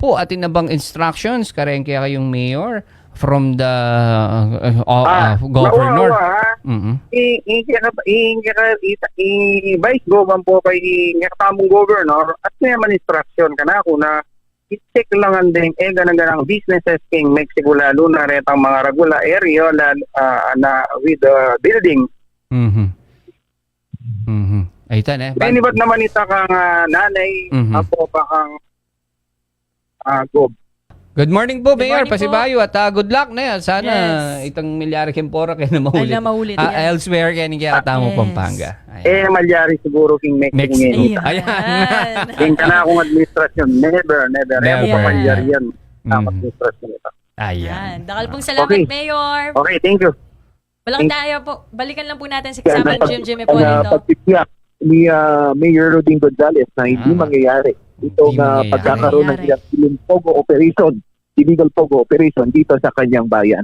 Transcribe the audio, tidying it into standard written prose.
po atin na bang instructions karen kaya kayong mayor from the governor? I-vice government po kay nakatamong governor at may man instruction ka na ako na i-check lang ang din ganang businesses king Mexico lalo na retang mga regula area na with the building. Aitan eh. Binibat naman ita kang nanay apo pa kang gob. Good morning po, Good Mayor. morning po. Pasibayo at good luck na yan. Sana Yes. itang milyari kempora kayo na Ay, mahulit. na maulit yan. Elsewhere kaya ni kaya katamo Yes. Pampanga. Ayan. Malyari siguro king Mexico ngayon. Ayan. King ka na akong administrasyon. Never. Never. Ever pa malyari yan. Ang Mhm. administrasyon ito. Ayan. Dakal pong salamat, Okay. Mayor. Okay, thank you. Walang tayo po. Balikan lang po natin si kasama Jimmy po dito. Pagtitiyak ni Mayor Rodin Gonzales na hindi mangyayari itong mangyayari. pagkakaroon ng illegal pogo operation dito sa kanyang bayan.